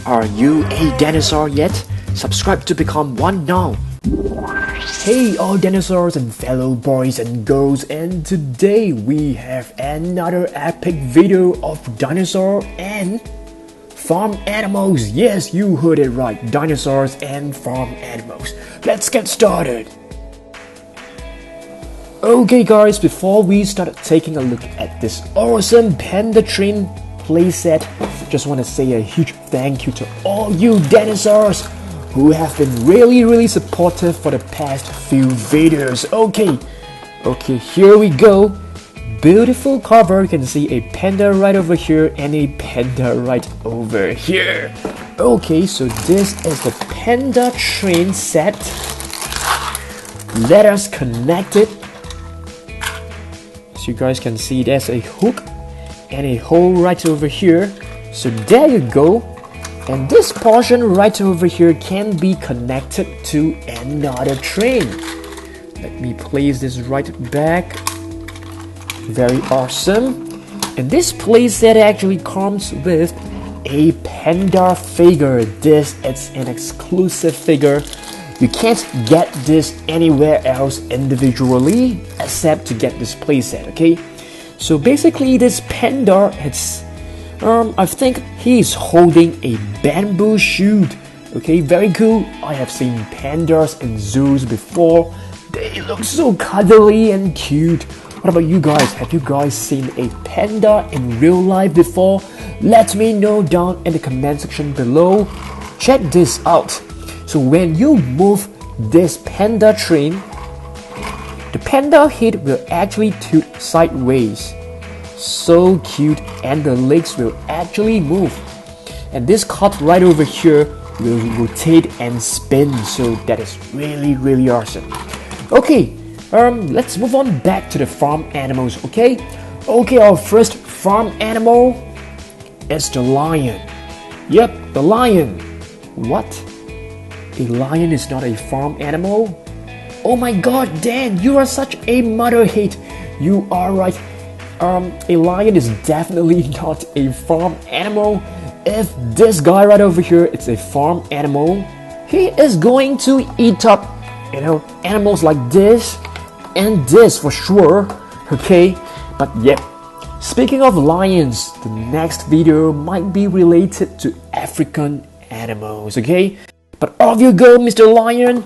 Are you a dinosaur yet? Subscribe to become one now. Hey all dinosaurs and fellow boys and girls, and today we have another epic video of dinosaur and farm animals. Yes, you heard it right, dinosaurs and farm animals. Let's get started. Okay guys, before we start taking a look at this awesome panda train playset, just want to say a huge thank you to all you dinosaurs who have been really supportive for the past few videos. Okay, here we go. Beautiful cover. You can see a panda right over here and a panda right over here. Okay, so this is the panda train set. Let us connect it. As you guys can see, there's a hook and a hole right over here. So there you go. And this portion right over here can be connected to another train. Let me place this right back. Very awesome. And this playset actually comes with a panda figure. This is an exclusive figure. You can't get this anywhere else individually except to get this playset, okay? So basically this panda, I think he's holding a bamboo shoot. Okay, very cool. I have seen pandas in zoos before. They look so cuddly and cute. What about you guys? Have you guys seen a panda in real life before? Let me know down in the comment section below. Check this out. So when you move this panda train, the panda head will actually tilt sideways. So cute, and the legs will actually move. And this cart right over here will rotate and spin. So that is really awesome. Okay, let's move on back to the farm animals, okay? Okay, our first farm animal is the lion. Yep, the lion. What? A lion is not a farm animal? Oh my god, Dan, you are such a motherhead. You are right. A lion is definitely not a farm animal. If this guy right over here is a farm animal, he is going to eat up, animals like this and this for sure. Okay, but yeah. Speaking of lions, the next video might be related to African animals. Okay, but off you go, Mr. Lion.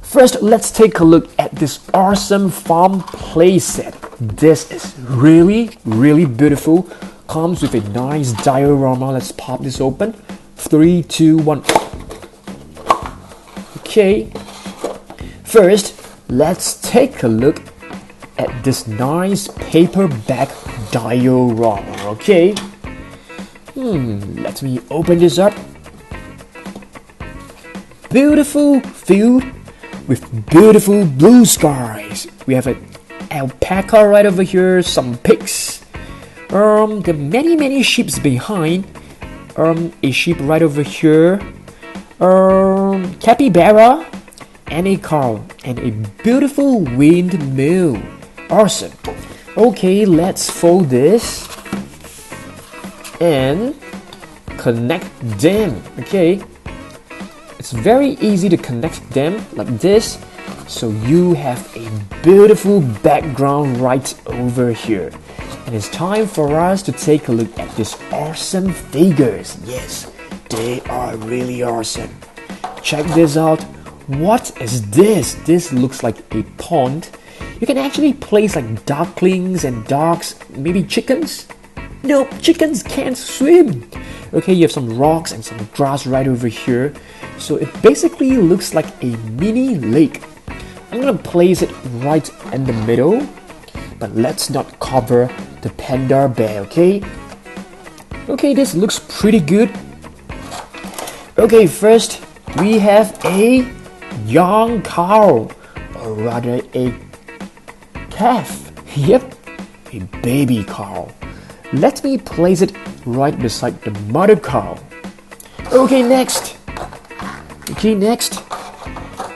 First, let's take a look at this awesome farm playset. This is really beautiful. Comes with a nice diorama. Let's pop this open. 3, 2, 1. Okay. First, let's take a look at this nice paperback diorama. Okay. Let me open this up. Beautiful field with beautiful blue skies. We have an alpaca right over here, some pigs. There are many sheep behind. A sheep right over here. Capybara and a cow and a beautiful windmill. Awesome. Okay, let's fold this and connect them. Okay. It's very easy to connect them like this, so you have a beautiful background right over here. And it's time for us to take a look at these awesome figures. Yes, they are really awesome. Check this out. What is this? This looks like a pond. You can actually place like ducklings and ducks, maybe chickens. No, chickens can't swim. Okay, you have some rocks and some grass right over here. So it basically looks like a mini lake. I'm gonna place it right in the middle, but let's not cover the panda bear, okay? Okay, this looks pretty good. Okay, first we have a young cow, or rather a calf. Yep, a baby cow. Let me place it right beside the mother cow. Okay, next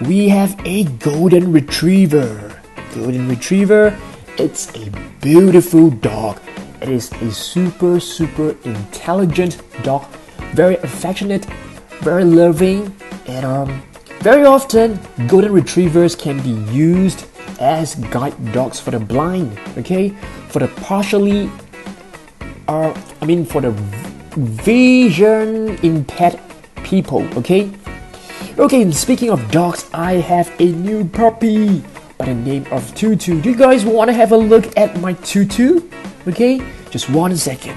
we have a golden retriever. Golden retriever, it's a beautiful dog. It is a super intelligent dog very affectionate, very loving, and very often golden retrievers can be used as guide dogs for the blind, okay, for the partially for the vision impaired people, okay. And speaking of dogs, I have a new puppy by the name of Tutu. Do you guys want to have a look at my Tutu? Okay, just 1 second.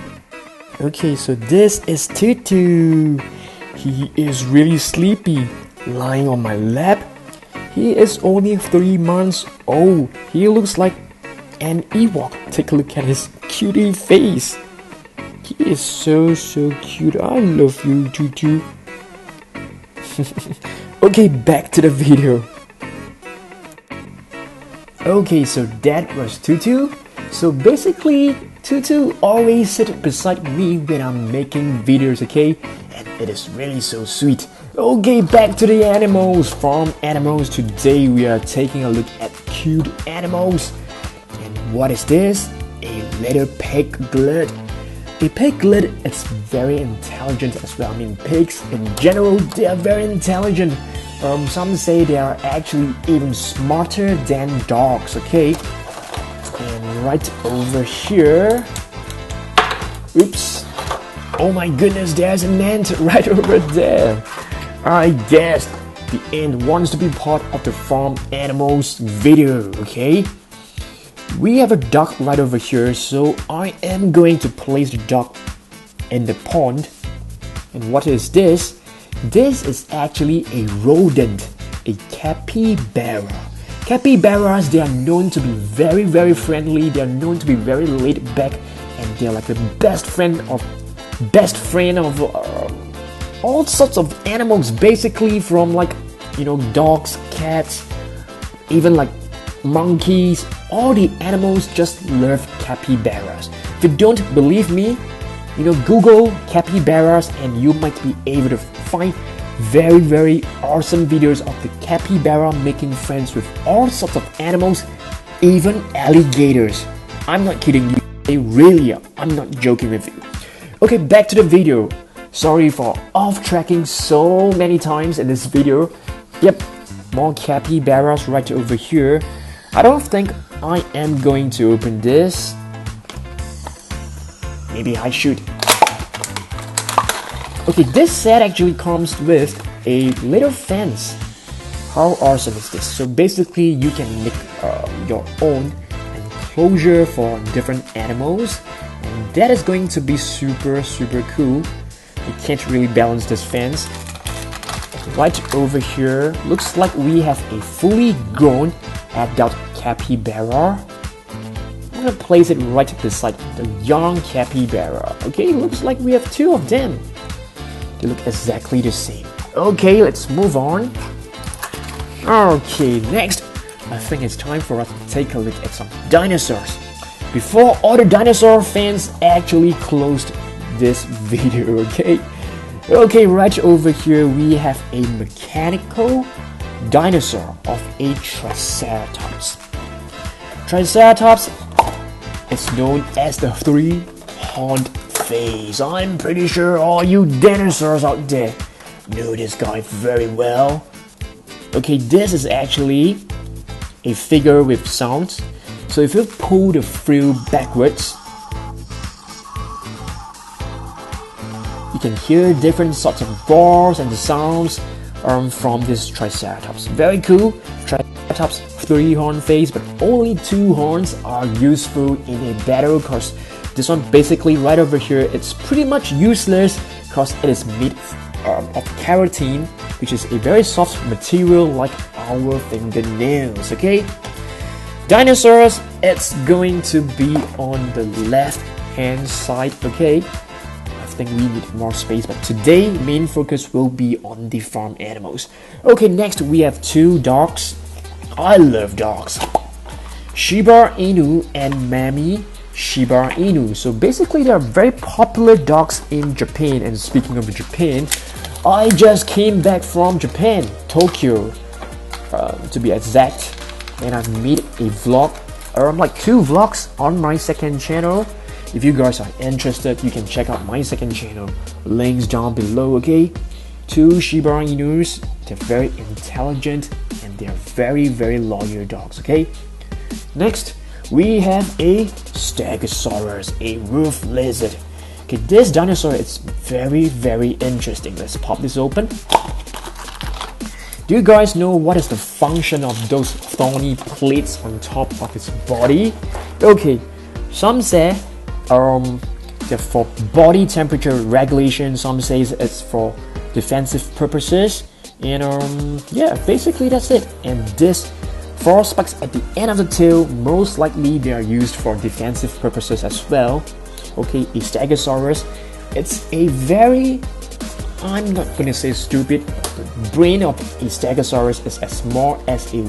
Okay, so this is Tutu. He is really sleepy, lying on my lap. He is only 3 months old. He looks like an Ewok. Take a look at his cutie face. He is so cute. I love you, Tutu. Okay, back to the video. Okay, so that was Tutu. So basically, Tutu always sits beside me when I'm making videos, okay? And it is really so sweet. Okay, back to the animals. Farm animals. Today we are taking a look at cute animals. And what is this? A little piglet. A piglet is very intelligent as well. I mean, pigs in general, they are very intelligent. Some say they are actually even smarter than dogs, okay? And right over here, oops, oh my goodness, there's an ant right over there. I guess the ant wants to be part of the farm animals video, okay? We have a duck right over here, so I am going to place the duck in the pond. And what is this? This is actually a rodent, a capybara. Capybaras, they are known to be very friendly. They are known to be very laid back, and they're like the best friend of all sorts of animals, basically, from like, you know, dogs, cats, even like monkeys. All the animals just love capybaras. If you don't believe me, you know, Google capybaras and you might be able to find very awesome videos of the capybara making friends with all sorts of animals, even alligators. I'm not kidding you, they really are. I'm not joking with you. Okay, back to the video. Sorry for off-tracking so many times in this video. Yep, more capybaras right over here. I don't think I am going to open this. Maybe I should. Okay, this set actually comes with a little fence. How awesome is this? So basically, you can make your own enclosure for different animals, and that is going to be super cool. You can't really balance this fence. Right over here, looks like we have a fully grown adult capybara. I'm gonna place it right beside the young capybara. Okay, looks like we have 2 of them. They look exactly the same. Okay, let's move on. Okay, next, I think it's time for us to take a look at some dinosaurs. Before all the dinosaur fans actually closed this video, okay? Okay, right over here we have a mechanical dinosaur of a Triceratops. Triceratops is known as the 3-horned face. I'm pretty sure all you dinosaurs out there know this guy very well. Okay, this is actually a figure with sounds. So if you pull the frill backwards, you can hear different sorts of roars and the sounds from this Triceratops. Very cool. Triceratops 3-horn face, but only 2 horns are useful in a battle, because this one basically right over here, it's pretty much useless because it is made of keratin, which is a very soft material like our fingernails, okay? Dinosaurs, it's going to be on the left hand side, okay? I think we need more space, but today main focus will be on the farm animals. Okay, next we have 2 dogs. I love dogs. Shiba Inu and Mammy Shiba Inu. So basically they are very popular dogs in Japan. And speaking of Japan, I just came back from Japan, Tokyo, to be exact, and I made a vlog, like 2 vlogs on my second channel. If you guys are interested, you can check out my second channel, links down below, okay? Two Shiba Inus, they're very intelligent and they're very loyal dogs, okay? Next, we have a Stegosaurus, a roof lizard. Okay, this dinosaur is very interesting. Let's pop this open. Do you guys know what is the function of those thorny plates on top of its body? Okay, some say they're for body temperature regulation, some say it's for defensive purposes, and yeah, basically that's it. And this 4 spikes at the end of the tail, most likely they are used for defensive purposes as well. Okay, a Stegosaurus, it's a very, I'm not gonna say stupid, the brain of a Stegosaurus is as small as a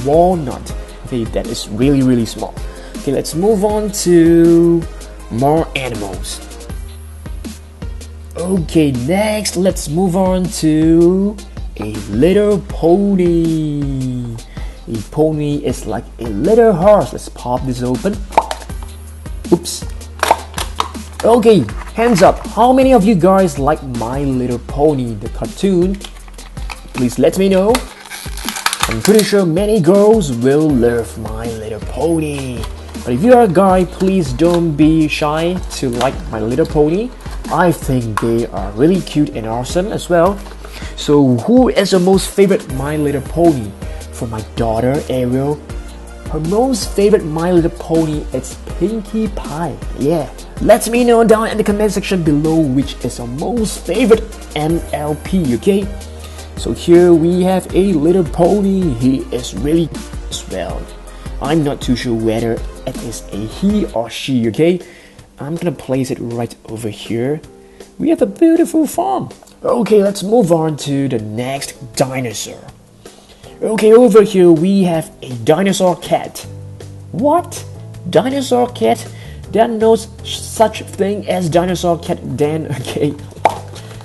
walnut. Okay, that is really small. Okay, let's move on to more animals. Okay, next let's move on to a little pony. A pony is like a little horse. Let's pop this open. Oops. Okay, hands up. How many of you guys like My Little Pony, the cartoon? Please let me know. I'm pretty sure many girls will love My Little Pony. But if you are a guy, please don't be shy to like My Little Pony. I think they are really cute and awesome as well. So who is your most favorite My Little Pony? For my daughter Ariel, her most favorite My Little Pony is Pinkie Pie. Yeah, let me know down in the comment section below which is your most favorite MLP, okay? So here we have a little pony. He is really swell. I'm not too sure whether it is a he or she, okay? I'm gonna place it right over here. We have a beautiful farm. Okay, let's move on to the next dinosaur. Okay, over here we have a dinosaur cat. What? Dinosaur cat? There are no such thing as dinosaur cat then, okay?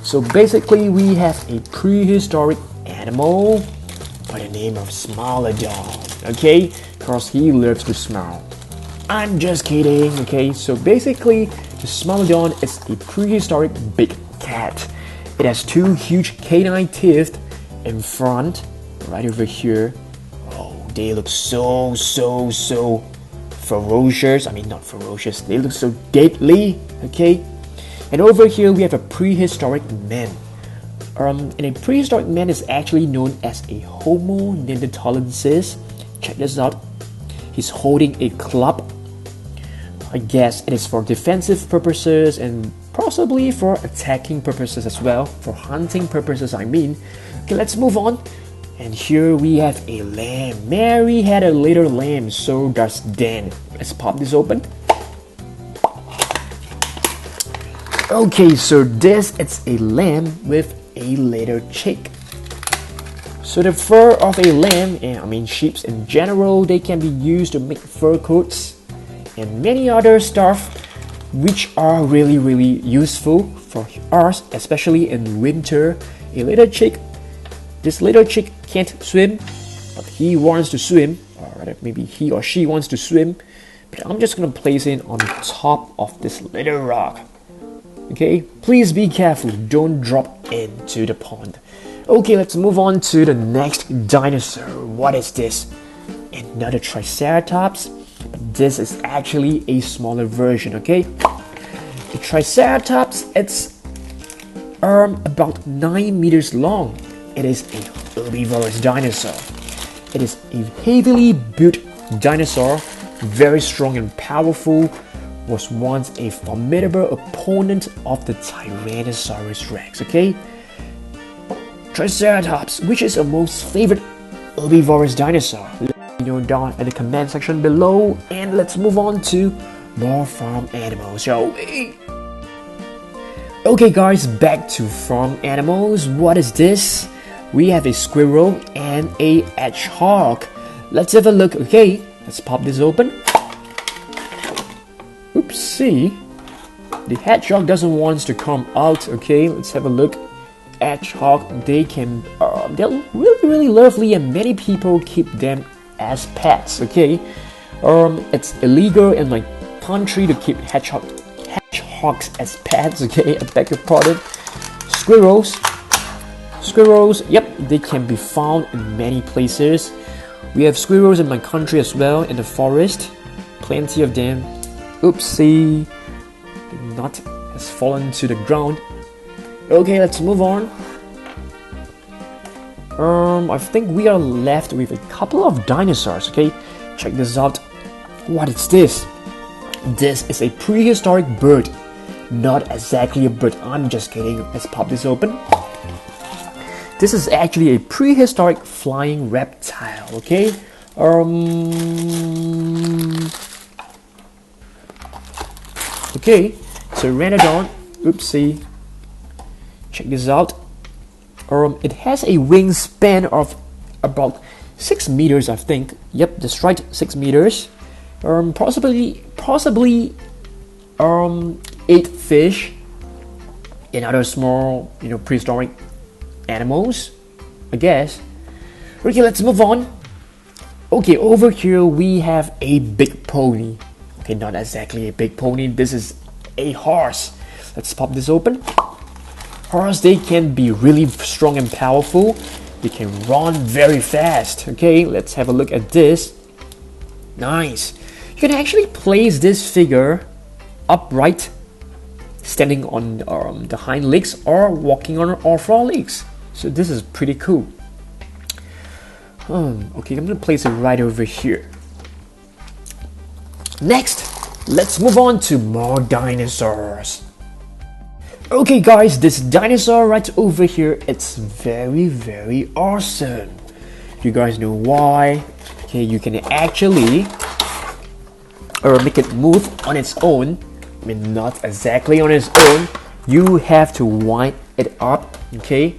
So basically we have a prehistoric animal by the name of Smilodon, okay? Because he loves to smile. I'm just kidding, okay? So basically the Smilodon is a prehistoric big cat. It has 2 huge canine teeth in front, right over here. Oh, they look so ferocious. I mean, not ferocious, they look so deadly, okay? And over here we have a prehistoric man. And a prehistoric man is actually known as a Homo neanderthalensis. Check this out. He's holding a club. I guess it is for defensive purposes and possibly for attacking purposes as well. For hunting purposes, I mean. Okay, let's move on. And here we have a lamb. Mary had a little lamb, so does Dan. Let's pop this open. Okay, so this is a lamb with a little chick. So the fur of a lamb, and I mean sheep in general, they can be used to make fur coats and many other stuff which are really useful for us, especially in winter. A little chick, this little chick can't swim, but he wants to swim, or rather maybe he or she wants to swim. But I'm just gonna place it on top of this little rock. Okay, please be careful, don't drop into the pond. Okay, let's move on to the next dinosaur. What is this? Another Triceratops, but this is actually a smaller version, okay? The Triceratops, it's about 9 meters long. It is a herbivorous dinosaur. It is a heavily built dinosaur, very strong and powerful, was once a formidable opponent of the Tyrannosaurus Rex, okay? Triceratops, which is your most favorite herbivorous dinosaur? Let me know down in the comment section below, and let's move on to more farm animals, shall we? Okay guys, back to farm animals. What is this? We have a squirrel and a hedgehog. Let's have a look, okay? Let's pop this open. Oopsie, the hedgehog doesn't want to come out. Okay, let's have a look. Hedgehog, they can, they're really lovely, and many people keep them as pets. Okay, it's illegal in like country to keep hedgehogs as pets. Okay, I beg your pardon. Squirrels, yep, they can be found in many places. We have squirrels in my country as well, in the forest. Plenty of them. Oopsie, the nut has fallen to the ground. Okay, let's move on. I think we are left with a couple of dinosaurs. Okay, check this out. What is this? This is a prehistoric bird. Not exactly a bird, I'm just kidding. Let's pop this open. This is actually a prehistoric flying reptile, okay? Okay, so Pteranodon, oopsie. Check this out. It has a wingspan of about 6 meters, I think. Yep, that's right, 6 meters. Possibly 8 fish and other small, prehistoric animals, I guess. Okay, let's move on. Okay, over here we have a big pony. Okay, not exactly a big pony. This is a horse. Let's pop this open. Horse, they can be really strong and powerful. They can run very fast. Okay, let's have a look at this. Nice. You can actually place this figure upright, standing on the hind legs or walking on all 4 legs. So this is pretty cool. Okay, I'm gonna place it right over here. Next, let's move on to more dinosaurs. Okay guys, this dinosaur right over here, it's very awesome. You guys know why? Okay, you can actually make it move on its own. I mean, not exactly on its own. You have to wind it up, okay,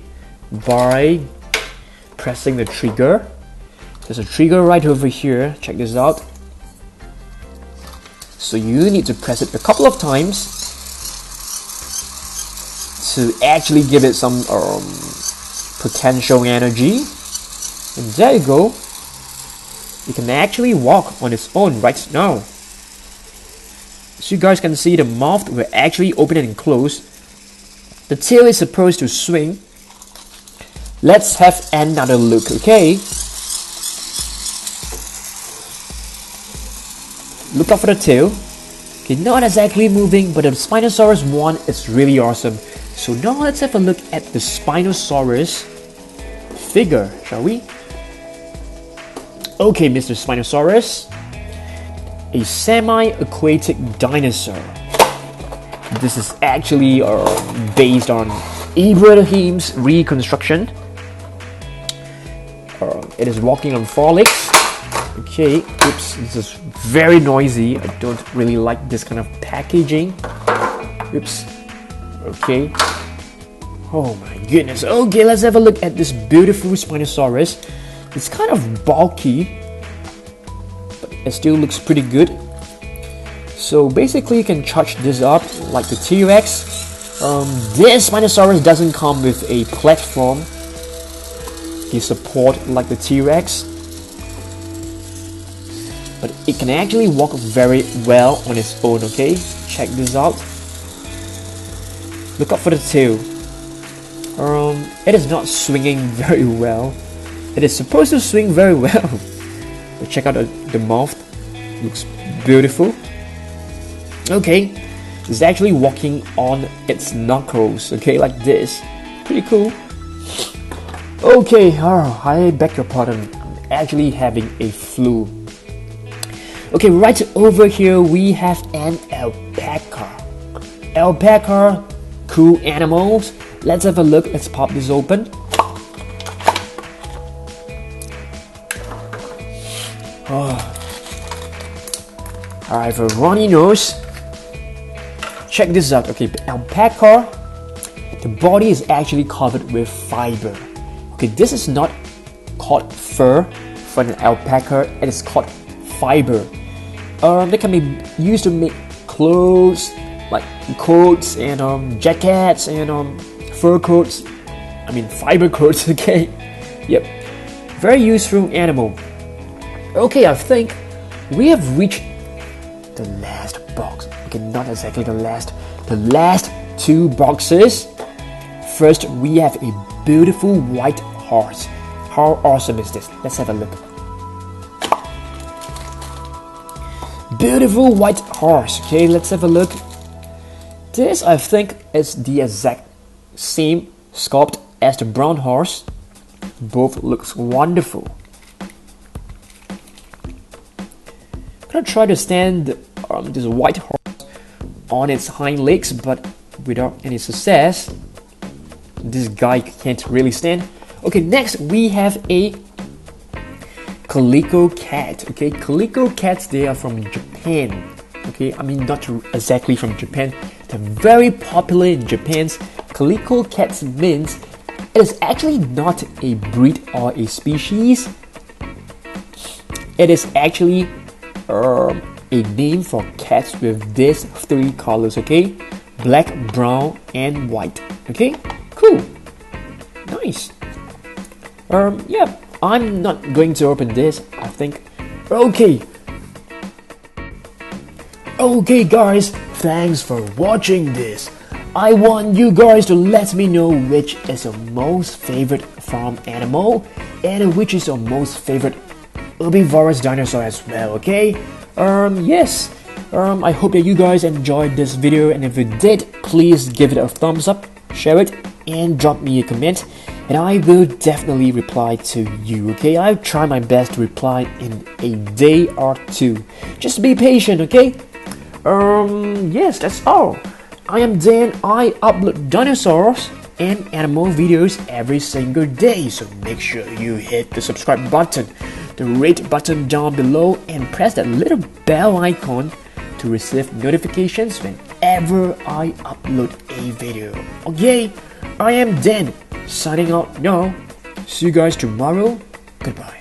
by pressing the trigger. There's a trigger right over here. Check this out. So you need to press it a couple of times to actually give it some potential energy. And there you go. It can actually walk on its own right now. So you guys can see the mouth will actually open and close. The tail is supposed to swing. Let's have another look, okay? Look out for the tail. Okay, not exactly moving, but the Spinosaurus one is really awesome. So now let's have a look at the Spinosaurus figure, shall we? Okay, Mr. Spinosaurus, a semi-aquatic dinosaur. This is actually based on Ibrahim's reconstruction. It is walking on 4 legs. Okay, oops, this is very noisy. I don't really like this kind of packaging. Oops. Okay. Oh my goodness. Okay, let's have a look at this beautiful Spinosaurus. It's kind of bulky, but it still looks pretty good. So basically you can charge this up like the T-Rex. This Spinosaurus doesn't come with a platform. You support like the T-Rex, but it can actually walk very well on its own, okay? Check this out. Look out for the tail. It is not swinging very well. It is supposed to swing very well. But check out the mouth. Looks beautiful. Okay, it's actually walking on its knuckles, okay, like this. Pretty cool. Okay, I beg your pardon. I'm actually having a flu. Okay, right over here we have an alpaca. Alpaca, cool animals. Let's have a look. Let's pop this open. I have a runny nose. Check this out. Okay, alpaca, the body is actually covered with fiber. Okay, this is not called fur for an alpaca. It is called fiber. They can be used to make clothes, like coats and jackets and fur coats. I mean fiber coats. Okay, yep, very useful animal. Okay, I think we have reached the last box. Okay, not exactly the last 2 boxes. First, we have a beautiful white horse. How awesome is this? Let's have a look. Beautiful white horse. Okay, let's have a look. This, I think, is the exact same sculpt as the brown horse. Both looks wonderful. I'm gonna try to stand this white horse on its hind legs, but without any success. This guy can't really stand. Okay, next we have a calico cat. Okay, calico cats, they are from Japan. Okay, I mean not exactly from Japan. They're very popular in Japan. Calico cats means it is actually not a breed or a species. It is actually a name for cats with these 3 colors. Okay, black, brown, and white. Okay, cool, nice. Yeah, I'm not going to open this, I think. Okay, guys, thanks for watching this. I want you guys to let me know which is your most favorite farm animal and which is your most favorite herbivorous dinosaur as well, okay? Yes. I hope that you guys enjoyed this video, and if you did, please give it a thumbs up, share it, and drop me a comment, and I will definitely reply to you, okay? I'll try my best to reply in a day or 2. Just be patient, okay? Yes, that's all. I am Dan. I upload dinosaurs and animal videos every single day, so make sure you hit the subscribe button, the rate button down below, and press that little bell icon to receive notifications whenever I upload a video. Okay, I am Dan, signing out now. See you guys tomorrow. Goodbye.